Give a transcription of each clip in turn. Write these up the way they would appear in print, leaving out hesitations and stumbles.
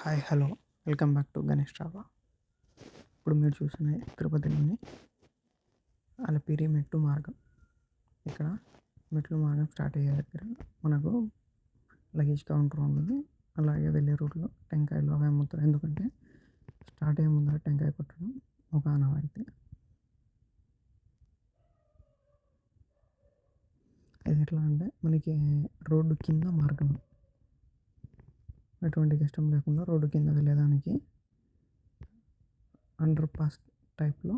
Hi hello welcome back to Ganesh ట్రావా. ఇప్పుడు మీరు చూస్తున్నది తిరుపతిలోని అలిపిరి మెట్టు మార్గం. ఇక్కడ మెట్లు మార్గం స్టార్ట్ అయ్యే దగ్గర మనకు లగేజ్ కౌంటర్ ఉంటుంది. అలాగే వెళ్ళే రూట్లో టెంకాయలు అవి అమ్ముతారు. ఎందుకంటే స్టార్ట్ అయ్యే ముందర టెంకాయ కొట్టడం ఒక ఆనవాయితీ. ఇది ఎట్లా అంటే మనకి రోడ్డు కింద మార్గం, ఎటువంటి కష్టం లేకుండా రోడ్డు కింద వెళ్ళేదానికి అండర్ పాస్ టైప్లో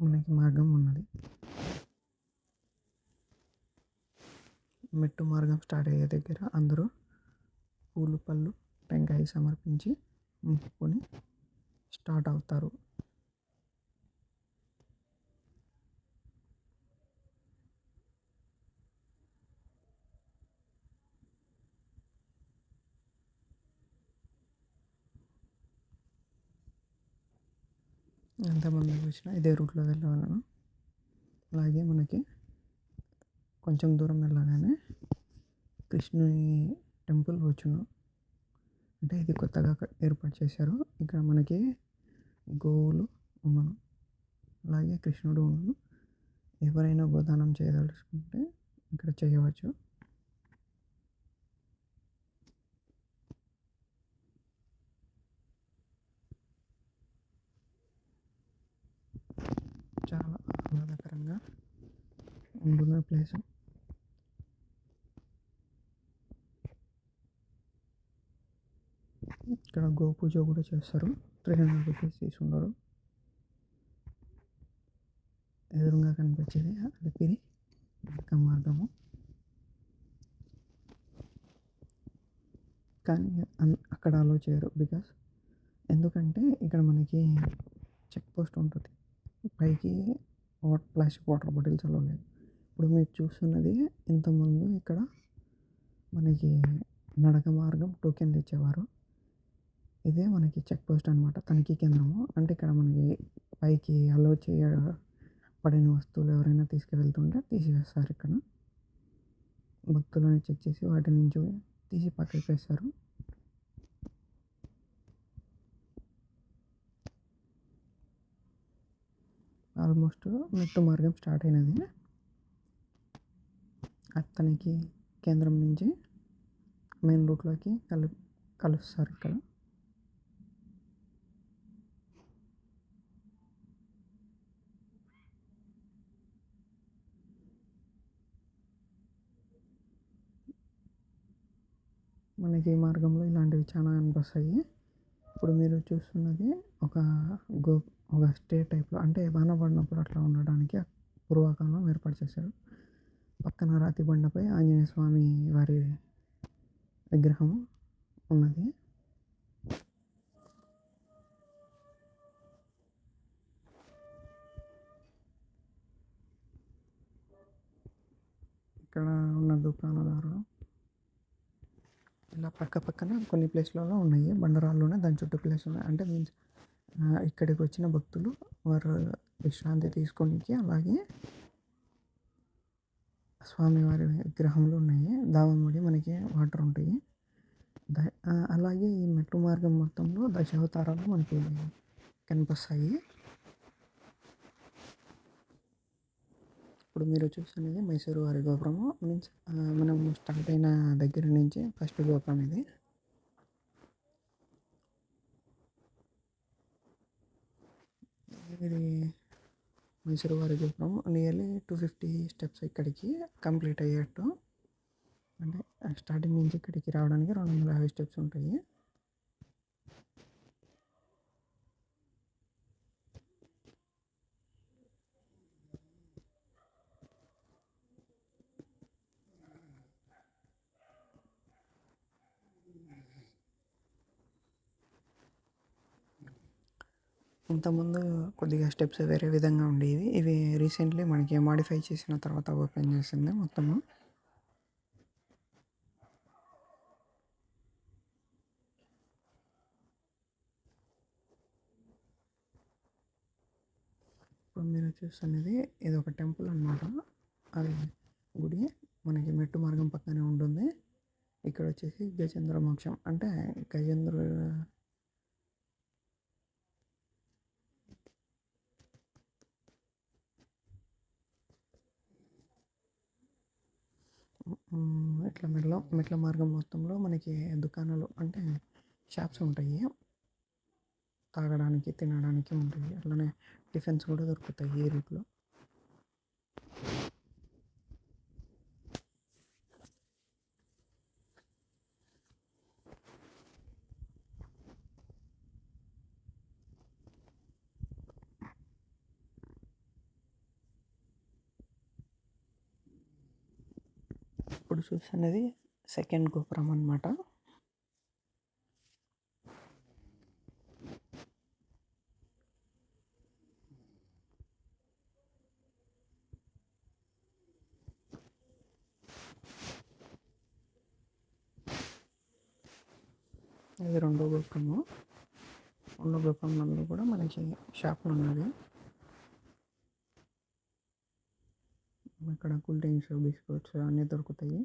మనకి మార్గం ఉన్నది. మెట్టు మార్గం స్టార్ట్ అయ్యే దగ్గర అందరూ పూలు పళ్ళు టెంకాయ సమర్పించి మొక్కుకొని స్టార్ట్ అవుతారు. ఎంతమంది వచ్చినా ఇదే రూట్లో వెళ్ళగలను. అలాగే మనకి కొంచెం దూరం వెళ్ళగానే కృష్ణుని టెంపుల్ వచ్చును. అంటే ఇది కొత్తగా ఏర్పాటు చేశారు. ఇక్కడ మనకి గోవులు ఉన్నాను, అలాగే కృష్ణుడు ఉన్నాను. ఎవరైనా గోదానం చేయదలుచుకుంటే ఇక్కడ చేయవచ్చు. చాలా ఆహ్లాదకరంగా ఉంటున్న ప్లేసు. ఇక్కడ గోపూజ కూడా చేస్తారు. 300 రూపీస్ తీసుకున్నారు. ఎదురుగా కనిపించేది అలిపిరి మార్గము. కానీ అక్కడ అలో చేయరు. ఎందుకంటే ఇక్కడ మనకి చెక్ పోస్ట్ ఉంటుంది. పైకి ప్లాస్టిక్ వాటర్ బాటిల్స్ అలో లేదు. ఇప్పుడు మీరు చూస్తున్నది ఇంతకుముందు ఇక్కడ మనకి నడక మార్గం టోకెన్లు ఇచ్చేవారు. ఇదే మనకి చెక్ పోస్ట్ అనమాట, తనిఖీ కేంద్రము. అంటే ఇక్కడ మనకి పైకి అలో చేయబడిన వస్తువులు ఎవరైనా తీసుకువెళ్తుంటే తీసివేస్తారు. ఇక్కడ భక్తులని చెక్ చేసి వాటి నుంచి తీసి పక్కకి వేస్తారు. ఆల్మోస్ట్ మెట్టు మార్గం స్టార్ట్ అయినది. తనిఖీ కేంద్రం నుంచి మెయిన్ రూట్లోకి కలుస్తారు. ఇక్కడ మనకి ఈ మార్గంలో ఇలాంటివి చాలా అనిపిస్తాయి. ఇప్పుడు మీరు చూస్తున్నది ఒక స్టే టైప్లో, అంటే వాన పడినప్పుడు అట్లా ఉండడానికి పూర్వకాలం ఏర్పాటు చేశారు. పక్కన రాతి బండపై ఆంజనేయ స్వామి వారి విగ్రహం ఉన్నది. ఇక్కడ ఉన్న దుకాణదారులు ఇలా పక్క పక్కన కొన్ని ప్లేస్లలో ఉన్నాయి. బండరాళ్ళలోనే దాని చుట్టూ ప్లేస్ ఉన్నాయి. అంటే మీన్స్ ఇక్కడికి వచ్చిన భక్తులు వారు విశ్రాంతి తీసుకోనికి, అలాగే స్వామివారి విగ్రహంలో ఉన్నాయి. దావముడి మనకి వాటర్ ఉంటాయి. అలాగే ఈ మెట్టు మార్గం మొత్తంలో దశావతారాలు మనకి కనిపిస్తాయి. ఇప్పుడు మీరు చూస్తున్నది మైసూరు వారి గోపురము. మీన్స్ మనం స్టార్ట్ అయిన దగ్గర నుంచి ఫస్ట్ గోపురం ఇది. ఇది మైసూరు వారి గోపురం. నియర్లీ 250 స్టెప్స్ ఇక్కడికి కంప్లీట్ అయ్యేట్టు. అంటే స్టార్టింగ్ నుంచి ఇక్కడికి రావడానికి 250 స్టెప్స్ ఉంటాయి. ఇంతకుముందు కొద్దిగా స్టెప్స్ వేరే విధంగా ఉండేవి. ఇవి రీసెంట్లీ మనకి మాడిఫై చేసిన తర్వాత ఓపెన్ చేసింది మొత్తము. ఇప్పుడు మీరు చూస్తున్నది ఇది ఒక టెంపుల్ అనమాట. అది గుడి మనకి మెట్టు మార్గం పక్కనే ఉంటుంది. ఇక్కడ వచ్చేసి గజేంద్ర మోక్షం, అంటే గజేంద్రుడు ఇట్లా మెట్ల మార్గం మొత్తంలో మనకి దుకాణాలు అంటే షాప్స్ ఉంటాయి. తాగడానికి, తినడానికి ఉంటాయి. అట్లనే టిఫిన్స్ కూడా దొరుకుతాయి ఈ రూట్లో. ఇప్పుడు చూస్తున్నది సెకండ్ గోపురం అన్నమాట. ఇది రెండో గోపురము. రెండో గోపురం నందు కూడా మనకి షాపులు ఉన్నవి. ఇక్కడ కూల్ డ్రింక్స్, బిస్కెట్స్ అన్నీ దొరుకుతాయి.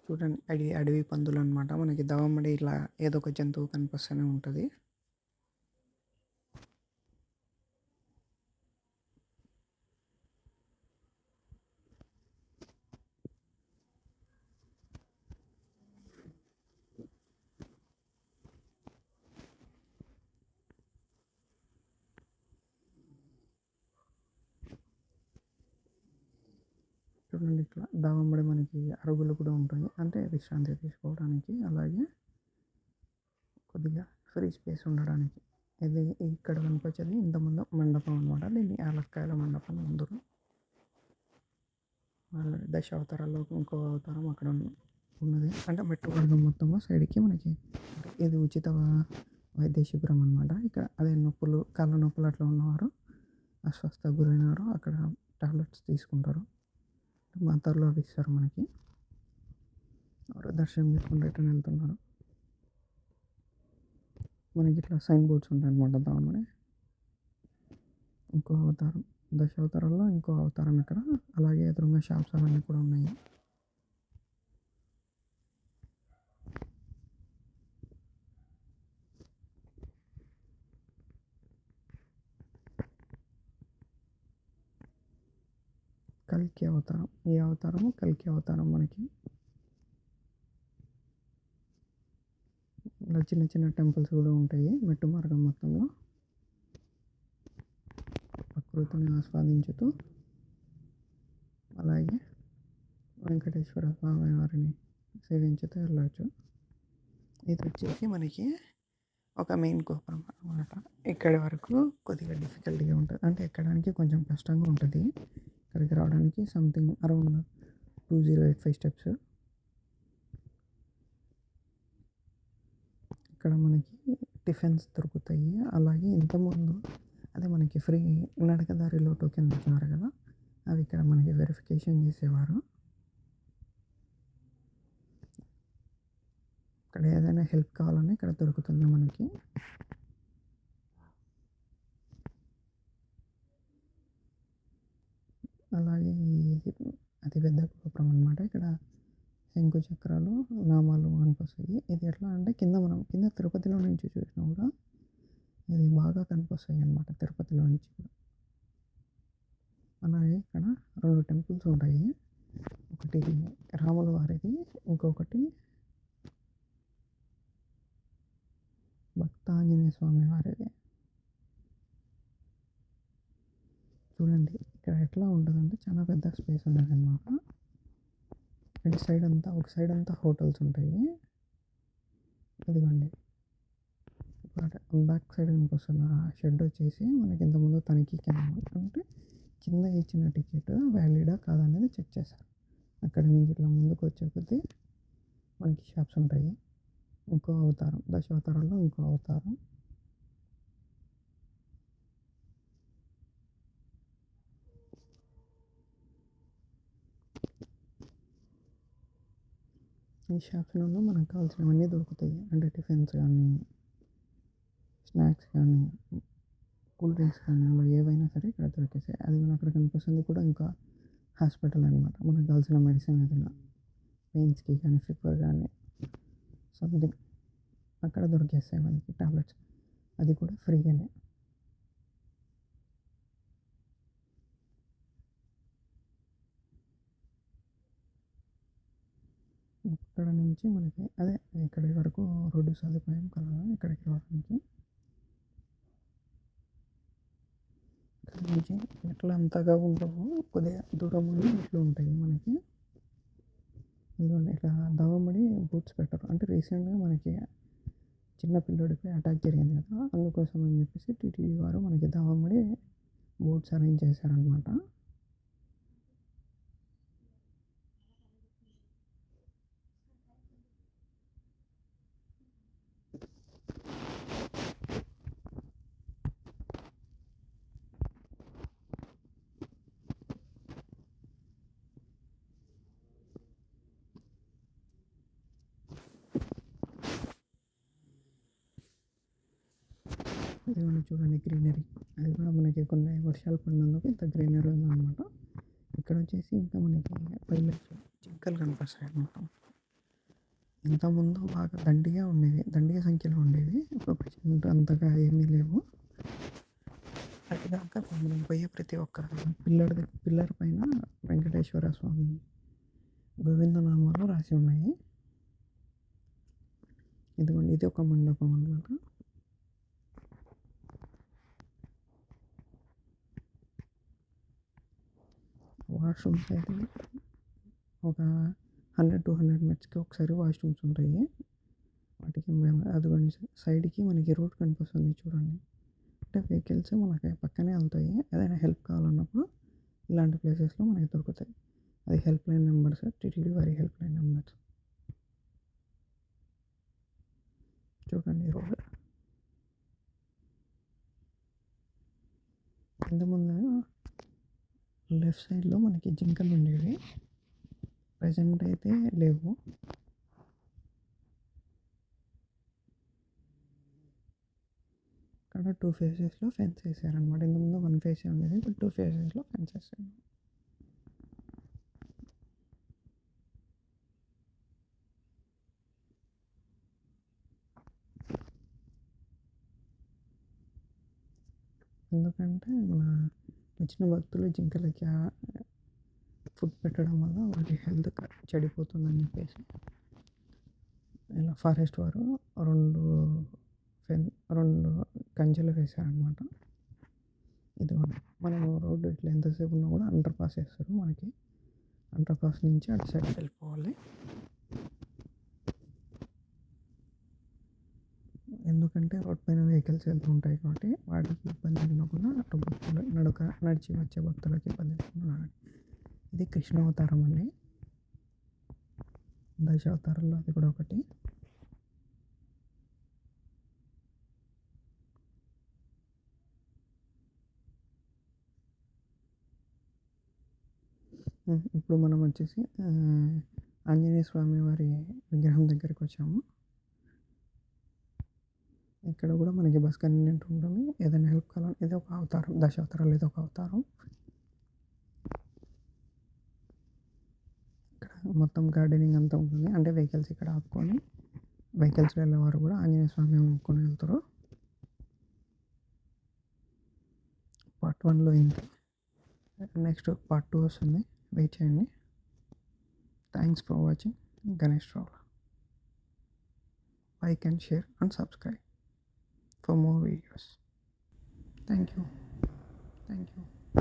చూడండి, అడవి పందులు అనమాట. మనకి దవమ్మడి ఇలా ఏదో ఒక జంతువు కనిపిస్తూనే ఉంటుంది. చూడండి, ఇట్లా దావమ్మడి మనకి అరుగులు కూడా ఉంటాయి, అంటే విశ్రాంతి తీసుకోవడానికి. అలాగే కొద్దిగా ఫ్రీ స్పేస్ ఉండడానికి. ఇది ఇక్కడ కనిపించేది ఇంతకుముందు మండపం అనమాట. దీన్ని యాలక్కాయల మండపం అందరూ. దశావతారాల్లో ఇంకో అవతారం అక్కడ ఉన్నది. అంటే మెట్టు మార్గం మొత్తంలో సైడ్కి మనకి ఇది ఉచిత వైద్య శిబిరం అనమాట. ఇక్కడ అదే నొప్పులు, కాళ్ళ నొప్పులు అట్లా ఉన్నవారు, అస్వస్థకు గురైనవారు అక్కడ టాబ్లెట్స్ తీసుకుంటారు. మాతరలు అవి ఇస్తారు మనకి. దర్శనం చేసుకుని రిటర్న్ వెళ్తున్నారు. మనకి ఇట్లా సైన్ బోర్డ్స్ ఉంటాయి అనమాట. దాని ఇంకో అవతారం, దశావతారాల్లో ఇంకో అవతారం ఇక్కడ. అలాగే ఎదురుగా షాప్స్ అవన్నీ కూడా ఉన్నాయి. కల్కి అవతారం, ఈ అవతారము కల్కి అవతారం. మనకి ఇలా చిన్న చిన్న టెంపుల్స్ కూడా ఉంటాయి మెట్టు మార్గం మొత్తంలో. ప్రకృతిని ఆస్వాదించుతూ అలాగే వెంకటేశ్వర స్వామి వారిని సేవించుతూ వెళ్ళవచ్చు. ఇది వచ్చేసి మనకి ఒక మెయిన్ గోపురం అనమాట. ఇక్కడి వరకు కొద్దిగా డిఫికల్ట్గా ఉంటుంది, అంటే ఎక్కడానికి కొంచెం కష్టంగా ఉంటుంది. ఇక్కడికి రావడానికి సంథింగ్ అరౌండ్ 2085 స్టెప్స్. ఇక్కడ మనకి టిఫిన్స్ దొరుకుతాయి. అలాగే ఇంతకుముందు అదే మనకి ఫ్రీ నడకదారిలో టోకెన్ ఇచ్చినారు కదా, అవి ఇక్కడ మనకి వెరిఫికేషన్ చేసేవారు. ఇక్కడ ఏదైనా హెల్ప్ కావాలన్నా ఇక్కడ దొరుకుతుంది మనకి. అలాగే ఇది అతిపెద్ద గోపురం అనమాట. ఇక్కడ శంకు చక్రాలు, నామాలు కనిపిస్తాయి. ఇది ఎట్లా అంటే మనం కింద తిరుపతిలో నుంచి చూసినా కూడా ఇది బాగా కనిపిస్తాయి అనమాట, తిరుపతిలో నుంచి కూడా. అలాగే ఇక్కడ 2 టెంపుల్స్ ఉంటాయి. ఒకటి రాముల వారిది, ఇంకొకటి భక్త ఆంజనేయ స్వామి వారిది. చూడండి, ఇక్కడ ఎట్లా ఉంటుందంటే చాలా పెద్ద స్పేస్ ఉంటుంది అనమాట. ఇటు సైడ్ అంతా, ఒక సైడ్ అంతా హోటల్స్ ఉంటాయి. ఇదిగోండి, ఇప్పుడు బ్యాక్ సైడ్ కనిపిస్తున్న షెడ్ వచ్చేసి మనకి ఇంతకుముందు తనిఖీకి అనమాట. అంటే కింద ఇచ్చిన టికెట్ వ్యాలిడా కాదనేది చెక్ చేస్తారు. అక్కడ నుంచి ఇట్లా ముందుకు వచ్చే కొద్దీ మనకి షాప్స్ ఉంటాయి. ఇంకో అవతారం, దశావతారాల్లో ఇంకో అవతారం. ఈ షాప్స్లలో మనకు కావాల్సినవన్నీ దొరుకుతాయి. అంటే టిఫిన్స్ కానీ, స్నాక్స్ కానీ, కూల్ డ్రింక్స్ కానీ, అలా ఏవైనా సరే ఇక్కడ దొరికేస్తాయి. అది మన అక్కడ కనిపిస్తుంది కూడా ఇంకా హాస్పిటల్ అనమాట. మనకు కావాల్సిన మెడిసిన్ ఏదైనా పెయిన్స్కి కానీ, ఫీవర్ కానీ సంథింగ్ అక్కడ దొరికేస్తాయి మనకి టాబ్లెట్స్. అది కూడా ఫ్రీగానే. అక్కడ నుంచి మనకి అదే ఇక్కడి వరకు రోడ్డు సదుపాయం కలదా ఇక్కడికి రావడానికి. ఇక్కడ నుంచి మెట్లు అంతగా ఉండవు, కొద్దిగా దూరంలో మెట్లు ఉంటాయి మనకి. ఇదిగోండి ఇక్కడ దావమడి బూట్స్ పెట్టరు, అంటే రీసెంట్గా మనకి చిన్న పిల్లోడిపై అటాక్ జరిగింది కదా, అందుకోసం అని చెప్పేసి టీటీడీ వారు మనకి దావమడి బూట్స్ అరేంజ్ చేశారనమాట. ఇదిగోండి చూడండి గ్రీనరీ, అది కూడా మనకి కొన్ని వర్షాలు పడినందుకు ఇంత గ్రీనరీ ఉందన్నమాట. ఇక్కడ వచ్చేసి ఇంకా మనకి పైన జింకలు కనిపిస్తాయి అన్నమాట. ఇంతకుముందు బాగా దండిగా ఉండేవి, దండిగా సంఖ్యలో ఉండేవి, ఇప్పుడు ప్రజెంట్ అంతగా ఏమీ లేవు. అది కాక మనం పోయే ప్రతి ఒక్క పిల్లర్ పైన వెంకటేశ్వర స్వామి గోవిందనామాలు రాసి ఉన్నాయి. ఇదిగోండి ఇది ఒక మండపం అన్నమాట. వాష్రూమ్స్ అయితే ఒక 100-200 మినిట్స్కి ఒకసారి వాష్రూమ్స్ ఉంటాయి. వాటికి మేము అదిగోండి సైడ్కి మనకి రోడ్ కనిపిస్తుంది చూడండి, అంటే వెహికల్స్ మనకి పక్కనే వెళ్తాయి. ఏదైనా హెల్ప్ కావాలన్నప్పుడు ఇలాంటి ప్లేసెస్లో మనకి దొరుకుతాయి. అది హెల్ప్ లైన్ నెంబర్స్, టీటీడీ వారి హెల్ప్ లైన్ నెంబర్స్. చూడండి రోడ్ ఇంతకుముందు లెఫ్ట్ సైడ్లో మనకి జింకలు ఉండేవి, ప్రజెంట్ అయితే లేవు. ఇక్కడ 2 ఫేసెస్లో ఫెన్స్ వేసారనమాట. ఇంతకుముందు 1 ఫేసే ఉండేది, ఇప్పుడు 2 ఫేసెస్లో ఫెన్స్ వేసారు. ఎందుకంటే మన వచ్చిన భక్తులు జింకలకి ఫుడ్ పెట్టడం వల్ల వాటి హెల్త్ చెడిపోతుందని చెప్పేసి ఇలా ఫారెస్ట్ వారు రెండు రెండు కంచెలు వేశారనమాట. ఇది మనం రోడ్డు ఇట్లా ఎంతసేపు ఉన్నా కూడా అండర్ పాస్ వేస్తారు మనకి, అండర్ పాస్ నుంచి అటు సైడ్కి వెళ్ళిపోవాలి. ఎందుకంటే రోడ్ పైన వెహికల్స్ వెళ్తూ ఉంటాయి కాబట్టి వాటికి ఇబ్బంది ఉండకుండా అటు భక్తులు నడిచి వచ్చే భక్తులకి ఇబ్బంది లేకుండా. ఇది కృష్ణ అవతారం అండి, దశావతారంలో అది కూడా ఒకటి. ఇప్పుడు మనం వచ్చేసి ఆంజనేయ స్వామి వారి విగ్రహం దగ్గరికి వచ్చాము. ఇక్కడ కూడా మనకి బస్ కన్వీనియంట్ ఉంటుంది, ఏదైనా హెల్ప్ కావాలని. ఇది ఒక అవతారం, దశావతారాలు ఇది ఒక అవతారం. ఇక్కడ మొత్తం గార్డెనింగ్ అంతా ఉంటుంది, అంటే వెహికల్స్ ఇక్కడ ఆపుకొని వెహికల్స్ వెళ్ళేవారు కూడా ఆంజనేయ స్వామి ఆపుకొని వెళ్తారు. పార్ట్ 1లో ఇంకా నెక్స్ట్ పార్ట్ 2 వస్తుంది, వెయిట్ చేయండి. Thanks for watching Ganesh Ravula. Like and share and subscribe for more videos. Thank you. Thank you.